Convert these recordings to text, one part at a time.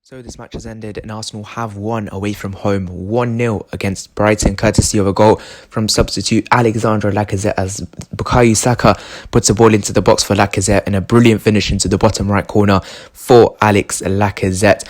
So this match has ended and Arsenal have won away from home 1-0 against Brighton, courtesy of a goal from substitute Alexandre Lacazette, as Bukayo Saka puts the ball into the box for Lacazette and a brilliant finish into the bottom right corner for Alex Lacazette.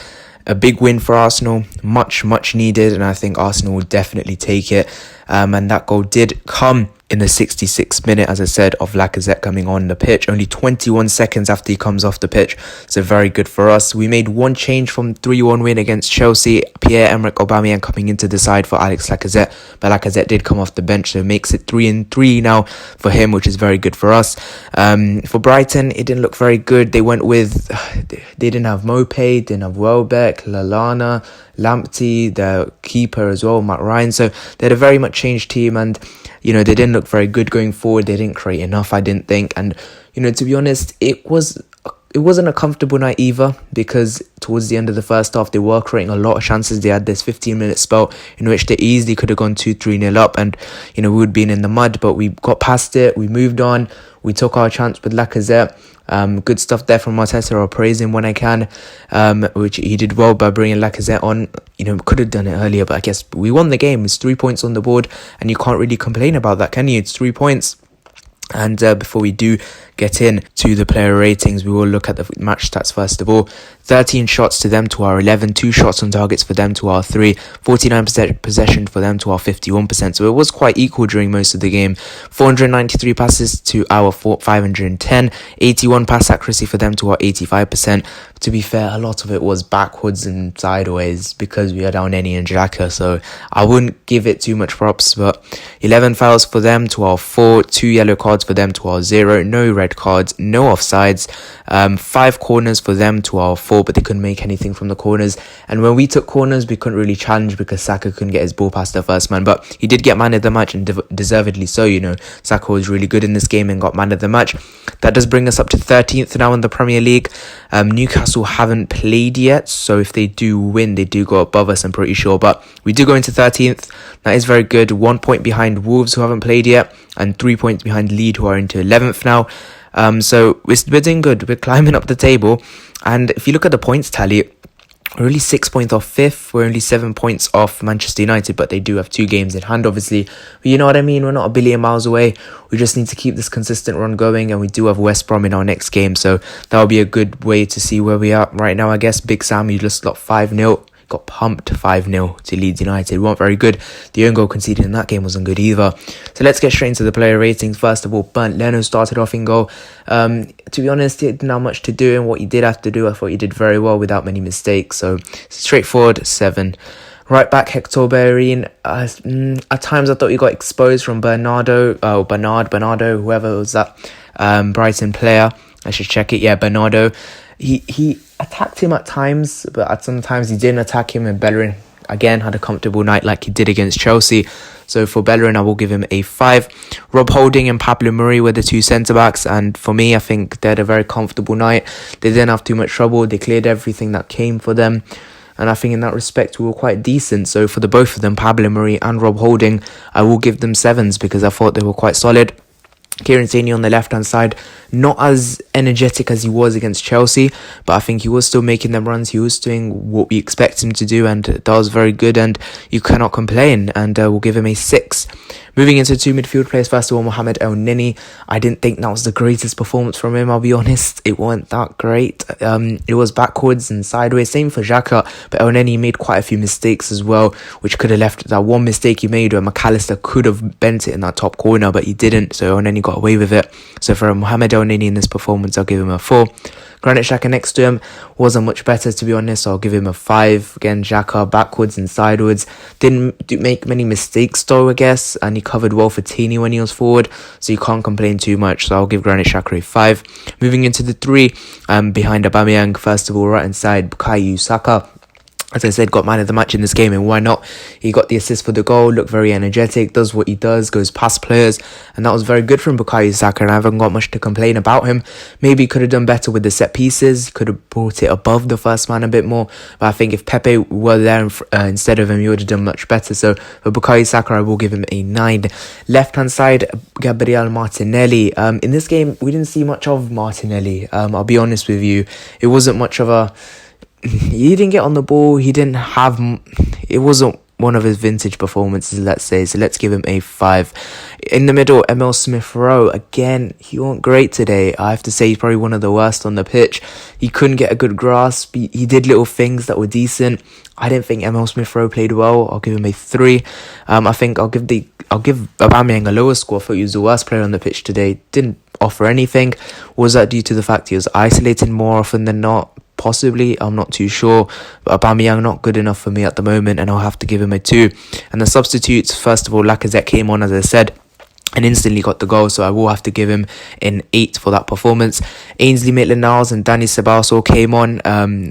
A big win for Arsenal, much needed, and I think Arsenal will definitely take it. And that goal did come in the 66th minute, as I said, of Lacazette coming on the pitch, only 21 seconds after he comes off the pitch. So very good for us. We made one change from 3-1 win against Chelsea. Pierre-Emerick Aubameyang coming into the side for Alex Lacazette, but Lacazette did come off the bench, so it makes it 3-3 now for him, which is very good for us. For Brighton, it didn't look very good. They went with, they didn't have Mopé, didn't have Welbeck, Lallana, Lamptey, the keeper as well, Matt Ryan. So they had a very much changed team, and they didn't look very good going forward. They didn't create enough, I didn't think. And to be honest, it wasn't a comfortable night either, because towards the end of the first half they were creating a lot of chances. They had this 15-minute spell in which they easily could have gone 2-3-0 up, and we would have been in the mud, but we got past it. We moved on. We took our chance with Lacazette. Good stuff there from Arteta. I'll praise him when I can, which he did well by bringing Lacazette on. Could have done it earlier, but I guess we won the game. It's 3 points on the board, and you can't really complain about that, can you? It's 3 points. And before we do get in to the player ratings, we will look at the match stats first of all. 13 shots to them to our 11, 2 shots on targets for them to our 3, 49% possession for them to our 51%. So it was quite equal during most of the game. 493 passes to our 510, 81 pass accuracy for them to our 85%. To be fair, a lot of it was backwards and sideways because we had Elneny and Xhaka, so I wouldn't give it too much props. But 11 fouls for them to our 4, 2 yellow cards for them to our 0, no red cards, no offsides, 5 corners for them to our 4, but they couldn't make anything from the corners. And when we took corners, we couldn't really challenge because Saka couldn't get his ball past the first man, but he did get man of the match, and deservedly so. Saka was really good in this game and got man of the match. That does bring us up to 13th now in the Premier League. Newcastle haven't played yet, so if they do win, they do go above us, I'm pretty sure, but we do go into 13th. That is very good. 1 point behind Wolves, who haven't played yet, and 3 points behind Leeds, who are into 11th now. So we're doing good. We're climbing up the table, and if you look at the points tally, we're only 6 points off 5th. We're only 7 points off Manchester United, but they do have 2 games in hand, obviously. But you know what I mean? We're not a billion miles away. We just need to keep this consistent run going, and we do have West Brom in our next game, so that'll be a good way to see where we are right now, I guess. Big Sam, you just got 5-0. Got pumped 5-0 to Leeds United. We weren't very good. The own goal conceded in that game wasn't good either. So let's get straight into the player ratings. First of all, Bernd Leno started off in goal. To be honest, he didn't have much to do, and what he did have to do, I thought he did very well without many mistakes. So straightforward, 7. Right back, Hector Bellerin. At times I thought he got exposed from Bernardo, whoever was that Brighton player. I should check it. Yeah, Bernardo. He attacked him at times, but at some times he didn't attack him, and Bellerin again had a comfortable night like he did against Chelsea. So for Bellerin, I will give him a 5. Rob Holding and Pablo Murray were the 2 centre-backs, and for me, I think they had a very comfortable night. They didn't have too much trouble. They cleared everything that came for them, and I think in that respect we were quite decent. So for the both of them, Pablo Murray and Rob Holding, I will give them 7s because I thought they were quite solid. Kieran Tierney on the left-hand side, not as energetic as he was against Chelsea, but I think he was still making them runs. He was doing what we expect him to do, and that was very good, and you cannot complain, and we'll give him a 6. Moving into 2 midfield players, first of all, Mohamed Elneny. I didn't think that was the greatest performance from him, I'll be honest. It wasn't that great. It was backwards and sideways. Same for Xhaka, but Elneny made quite a few mistakes as well, which could have left that one mistake he made where McAllister could have bent it in that top corner, but he didn't, so Elneny got away with it. So for Mohamed Elneny in this performance, I'll give him a 4. Granit Xhaka next to him wasn't much better, to be honest, so I'll give him a 5. Again, Xhaka backwards and sideways. Didn't make many mistakes though, I guess, and he covered well for Tierney when he was forward, so you can't complain too much, so I'll give Granit Xhaka a 5. Moving into the 3, behind Aubameyang, first of all, right hand side, Bukayo Saka. As I said, got man of the match in this game, and why not? He got the assist for the goal, looked very energetic, does what he does, goes past players, and that was very good from Bukayo Saka, and I haven't got much to complain about him. Maybe he could have done better with the set pieces, could have brought it above the first man a bit more, but I think if Pepe were there instead of him, he would have done much better. So for Bukayo Saka, I will give him a 9. Left hand side, Gabriel Martinelli. In this game, we didn't see much of Martinelli. I'll be honest with you, it wasn't much of a he didn't get on the ball. He didn't have. It wasn't one of his vintage performances, let's say. So let's give him a 5. In the middle, Emil Smith-Rowe. Again, he wasn't great today. I have to say he's probably one of the worst on the pitch. He couldn't get a good grasp. He did little things that were decent. I didn't think Emil Smith-Rowe played well. I'll give him a 3. I think I'll give Aubameyang a lower score. I thought he was the worst player on the pitch today. Didn't offer anything. Was that due to the fact he was isolated more often than not? Possibly, I'm not too sure. But Aubameyang not good enough for me at the moment, and I'll have to give him a 2. And the substitutes, first of all, Lacazette came on, as I said, and instantly got the goal, so I will have to give him an 8 for that performance. Ainsley Maitland-Niles and Danny Ceballos all came on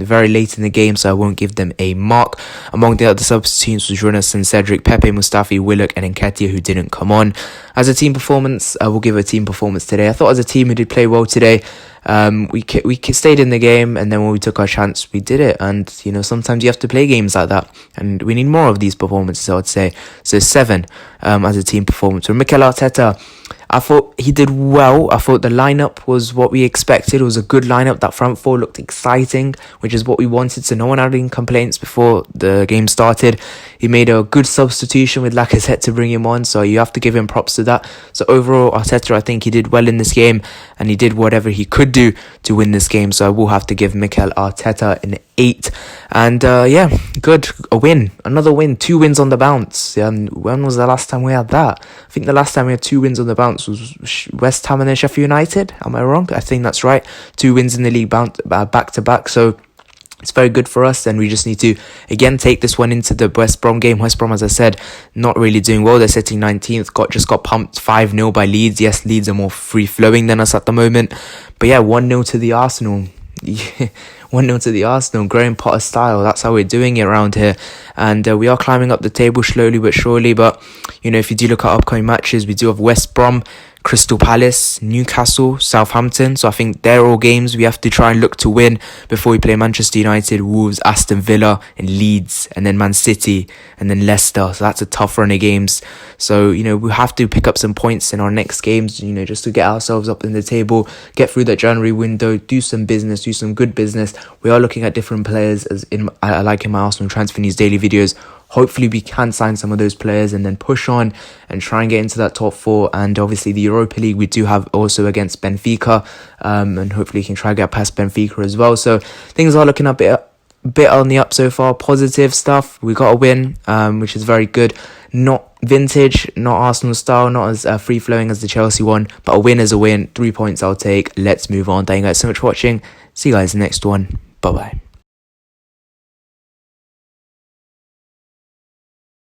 very late in the game, so I won't give them a mark. Among the other substitutes was Runarsson, Cedric, Pepe, Mustafi, Willock and Nketiah, who didn't come on. As a team performance, I will give a team performance today. I thought as a team we did play well today. We stayed in the game, and then when we took our chance, we did it. And sometimes you have to play games like that, and we need more of these performances, I would say. So 7 as a team performance. For Mikel Arteta, I thought he did well. I thought the lineup was what we expected. It was a good lineup. That front four looked exciting, which is what we wanted. So no one had any complaints before the game started. He made a good substitution with Lacazette to bring him on, so you have to give him props to that. So overall, Arteta, I think he did well in this game, and he did whatever he could do to win this game. So I will have to give Mikel Arteta an 8. And yeah, good. A win. Another win. 2 wins on the bounce. When was the last time we had that? I think the last time we had 2 wins on the bounce was West Ham and then Sheffield United. Am I wrong? I think that's right. 2 wins in the league back to back. So it's very good for us, and we just need to again take this one into the West Brom game. West Brom, as I said, not really doing well. They're sitting 19th. Just got pumped 5-0 by Leeds. Yes, Leeds are more free flowing than us at the moment. But yeah, 1-0 to the Arsenal. 1-0 to the Arsenal, Graham Potter style. That's how we're doing it around here. And we are climbing up the table slowly but surely. But, if you do look at upcoming matches, we do have West Brom, Crystal Palace, Newcastle, Southampton. So I think they're all games we have to try and look to win before we play Manchester United, Wolves, Aston Villa and Leeds, and then Man City and then Leicester. So that's a tough run of games. So, we have to pick up some points in our next games, just to get ourselves up in the table, get through that January window, do some business, do some good business. We are looking at different players like in my Arsenal Transfer News daily videos. Hopefully we can sign some of those players and then push on and try and get into that top 4. And obviously the Europa League we do have also against Benfica, and hopefully we can try and get past Benfica as well. So things are looking a bit on the up so far. Positive stuff. We got a win, which is very good. Not vintage, not Arsenal style, not as free flowing as the Chelsea one, but a win is a win. 3 points I'll take. Let's move on. Thank you guys so much for watching. See you guys next one. Bye bye.